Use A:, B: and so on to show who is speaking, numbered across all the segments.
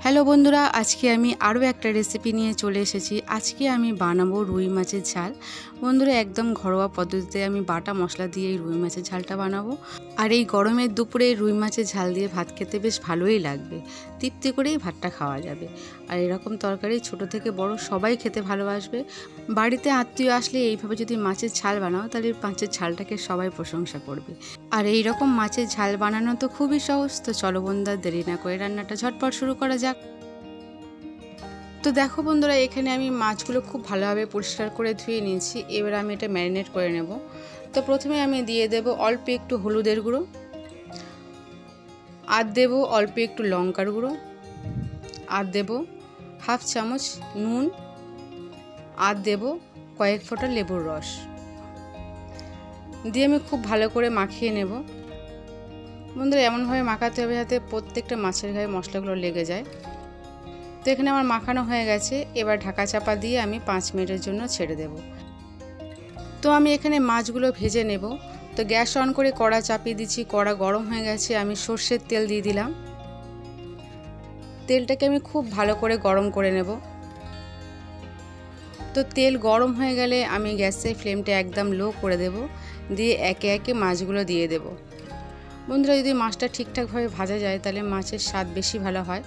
A: Hello বন্ধুরা, আজকে আমি আরও একটা রেসিপি নিয়ে চলে এসেছি। আজকে আমি বানাবো রুই মাছের ঝাল। বন্ধুরা, একদম ঘরোয়া পদ্ধতিতে আমি বাটা মশলা দিয়ে এই রুই মাছের ঝালটা বানাবো। আর এই গরমের দুপুরে রুই মাছের ঝাল দিয়ে ভাত খেতে বেশ ভালোই লাগবে, তৃপ্তি করেই ভাতটা খাওয়া যাবে। আর এরকম তরকারি ছোট থেকে বড় সবাই খেতে ভালোবাসবে। বাড়িতে আত্মীয় আসলে এইভাবে যদি মাছের ঝাল বানাও, তাহলে মাছের ঝালটাকে সবাই প্রশংসা করবে। আর এই রকম মাছের ঝাল বানানো তো খুবই সহজ। তো চলো বন্ধুরা, দেরি না করে রান্নাটা ঝটপট শুরু করা যাক। তো দেখো বন্ধুরা, এখানে আমি মাছগুলো খুব ভালোভাবে পরিষ্কার করে ধুয়ে নিয়েছি। এবার আমি এটা ম্যারিনেট করে নেব। তো প্রথমে আমি দিয়ে দেব অল্প একটু হলুদের গুঁড়ো, আর দেব অল্প একটু লঙ্কার গুঁড়ো, আর দেব হাফ চামচ নুন, আর দেব কয়েক ফোঁটা লেবুর রস দিয়ে আমি খুব ভালো করে মাখিয়ে নেব। বন্ধুরা, এমনভাবে মাখাতে হবে যাতে প্রত্যেকটা মাছের গায়ে মশলাগুলো লেগে যায়। তো এখানে আমার মাখানো হয়ে গেছে। এবার ঢাকা চাপা দিয়ে আমি 5 মিনিটের জন্য ছেড়ে দেব। তো আমি এখানে মাছগুলো ভেজে নেব। তো গ্যাস অন করে কড়া চাপিয়ে দিচ্ছি। কড়া গরম হয়ে গেছে। আমি সর্ষের তেল দিয়ে দিলাম। তেলটাকে আমি খুব ভালো করে গরম করে নেব। তো তেল গরম হয়ে গেলে আমি গ্যাসের ফ্লেমটা একদম লো করে দেব, দিয়ে একে একে মাছগুলো দিয়ে দেব। বন্ধুরা, যদি মাছটা ঠিকঠাকভাবে ভাজা যায় তাহলে মাছের স্বাদ বেশি ভালো হয়।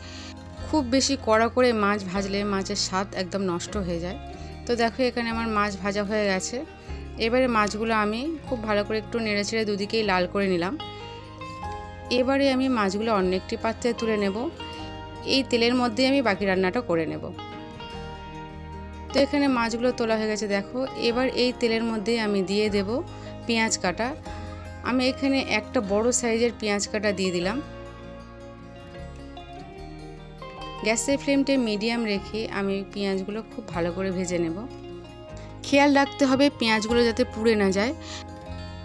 A: খুব বেশি কড়া করে মাছ ভাজলে মাছের স্বাদ একদম নষ্ট হয়ে যায়। তো দেখো, এখানে আমার মাছ ভাজা হয়ে গেছে। এবারে মাছগুলো আমি খুব ভালো করে একটু নেড়েচেড়ে দুদিকেই লাল করে নিলাম। এবারে আমি মাছগুলো অন্য একটি পাত্রে তুলে নেব। এই তেলের মধ্যে আমি বাকি রান্নাটা করে নেব। তো এখানে মাছগুলো তোলা হয়ে গেছে। দেখো, এবার এই তেলের মধ্যে আমি দিয়ে দেব পেঁয়াজ কাটা। আমি এখানে একটা বড় সাইজের পেঁয়াজ কাটা দিয়ে দিলাম। গ্যাসের ফ্লেমটা মিডিয়াম রেখে আমি পেঁয়াজগুলো খুব ভালো করে ভেজে নেব। খেয়াল রাখতে হবে পেঁয়াজগুলো যাতে পুড়ে না যায়।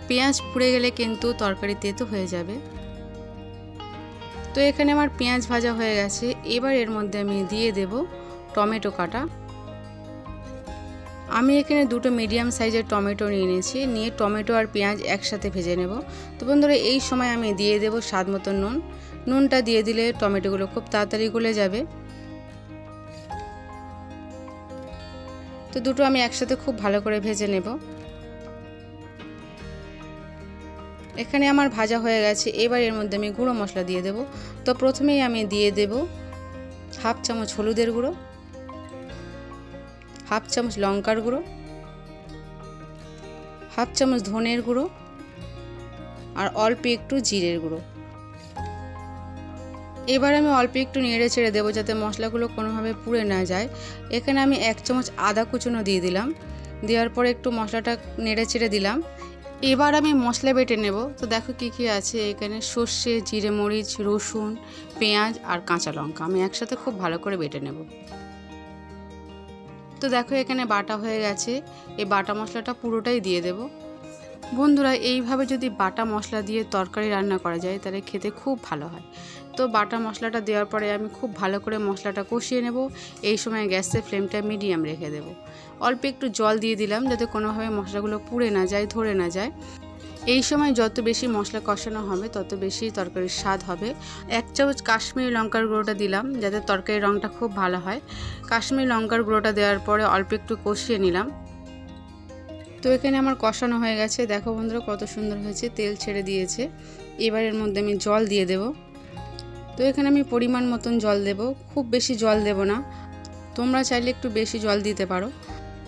A: পেঁয়াজ পুড়ে গেলে কিন্তু তরকারি তেতো হয়ে যাবে। তো এখানে আমার পেঁয়াজ ভাজা হয়ে গেছে। এবার এর মধ্যে আমি দিয়ে দেব টমেটো কাটা। আমি এখানে দুটো মিডিয়াম সাইজের টমেটো নিয়ে নিয়েছি। নিয়ে টমেটো আর পেঁয়াজ একসাথে ভেজে নেব। তো বন্ধুরা, এই সময় আমি দিয়ে দেব স্বাদ মতো নুন। নুনটা দিয়ে দিলে টমেটোগুলো খুব তাড়াতাড়ি গলে যাবে। তো দুটো আমি একসাথে খুব ভালো করে ভেজে নেব। এখানে আমার ভাজা হয়ে গেছে। এবার এর মধ্যে আমি গুঁড়ো মশলা দিয়ে দেব। তো প্রথমেই আমি দিয়ে দেব হাফ চামচ হলুদের গুঁড়ো, হাফ চামচ লঙ্কার গুঁড়ো, হাফ চামচ ধনের গুঁড়ো, আর অল্প একটু জিরের গুঁড়ো। এবার আমি অল্প একটু নেড়ে ছেড়ে দেবো যাতে মশলাগুলো কোনোভাবে পুড়ে না যায়। এখানে আমি 1 চামচ আদা কুচনো দিয়ে দিলাম। দেওয়ার পরে একটু মশলাটা নেড়ে ছেড়ে দিলাম। এবার আমি মশলা বেটে নেব। তো দেখো কি কি আছে এখানে: সর্ষে, জিরে, মরিচ, রসুন, পেঁয়াজ আর কাঁচা লঙ্কা আমি একসাথে খুব ভালো করে বেটে নেব। তো দেখো, এখানে বাটা হয়ে গেছে। এই বাটা মশলাটা পুরোটাই দিয়ে দেব। বন্ধুরা, এইভাবে যদি বাটা মশলা দিয়ে তরকারি রান্না করা যায় তাহলে খেতে খুব ভালো হয়। তো বাটা মশলাটা দেওয়ার পরে আমি খুব ভালো করে মশলাটা কষিয়ে নেব। এই সময় গ্যাসের ফ্লেমটা মিডিয়াম রেখে দেব। অল্প একটু জল দিয়ে দিলাম যাতে কোনোভাবে মশলাগুলো পুড়ে না যায়, ধরে না যায়। এই সময় যত বেশি মশলা কষানো হবে তত বেশি তরকারির স্বাদ হবে। 1 চামচ কাশ্মীরি লঙ্কার গুঁড়োটা দিলাম যাতে তরকারির রঙটা খুব ভালো হয়। কাশ্মীরি লঙ্কার গুঁড়োটা দেওয়ার পরে অল্প একটু কষিয়ে নিলাম। তো এখানে আমার কষানো হয়ে গেছে। দেখো বন্ধুরা, কত সুন্দর হয়েছে, তেল ছেড়ে দিয়েছে। এবার এর মধ্যে আমি জল দিয়ে দেব। তো এখানে আমি পরিমাণ মতন জল দেব, খুব বেশি জল দেব না। তোমরা চাইলে একটু বেশি জল দিতে পারো,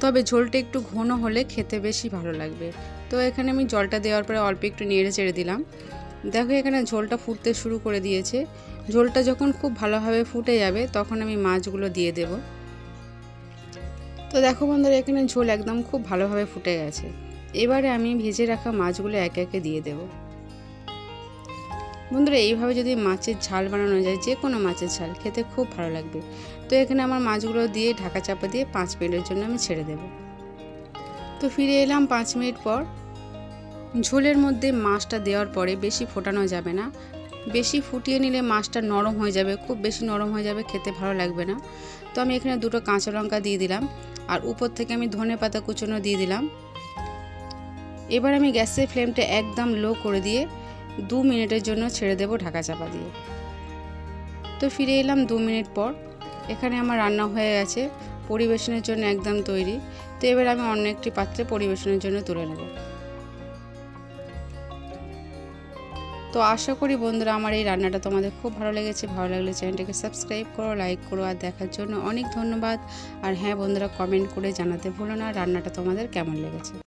A: তবে ঝোলটা একটু ঘন হলে খেতে বেশি ভালো লাগবে। তো এখানে আমি জলটা দেওয়ার পরে অল্প একটু নেড়ে চেড়ে দিলাম। দেখো, এখানে ঝোলটা ফুটতে শুরু করে দিয়েছে। ঝোলটা যখন খুব ভালোভাবে ফুটে যাবে তখন আমি মাছগুলো দিয়ে দেব। তো দেখো বন্ধুরা, এখানে ঝোল একদম খুব ভালোভাবে ফুটে গেছে। এবারে আমি ভেজে রাখা মাছগুলো একে একে দিয়ে দেব। বন্ধুরা, এইভাবে যদি মাছের ঝাল বানানো যায়, যে কোনো মাছের ঝাল খেতে খুব ভালো লাগবে। তো এখানে আমার মাছগুলো দিয়ে ঢাকা চাপা দিয়ে 5 মিনিটের জন্য আমি ছেড়ে দেব। তো ফিরে এলাম 5 মিনিট পর। ঝোলের মধ্যে মাছটা দেওয়ার পরে বেশি ফোটানো যাবে না। বেশি ফুটিয়ে নিলে মাছটা নরম হয়ে যাবে, খুব বেশি নরম হয়ে যাবে, খেতে ভালো লাগবে না। তো আমি এখানে দুটো কাঁচা লঙ্কা দিয়ে দিলাম, আর উপর থেকে আমি ধনেপাতা কুচনো দিয়ে দিলাম। এবার আমি গ্যাসের ফ্লেমটা একদম লো করে দিয়ে 2 মিনিটের জন্য ছেড়ে দেব ঢাকা চাপা দিয়ে। তো ফিরে এলাম 2 মিনিট পর। এখানে আমার রান্না হয়ে গেছে, পরিবেশনের জন্য একদম তৈরি। তো এবার আমি অন্য একটি পাত্রে পরিবেশনের জন্য তুলে নেব। তো আশা করি বন্ধুরা আমার এই রান্নাটা তোমাদের খুব ভালো লেগেছে। ভালো লাগলে চ্যানেলটাকে সাবস্ক্রাইব করো, লাইক করো, আর দেখার জন্য অনেক ধন্যবাদ। আর হ্যাঁ বন্ধুরা, কমেন্ট করে জানাতে ভুলো না রান্নাটা তোমাদের কেমন লেগেছে।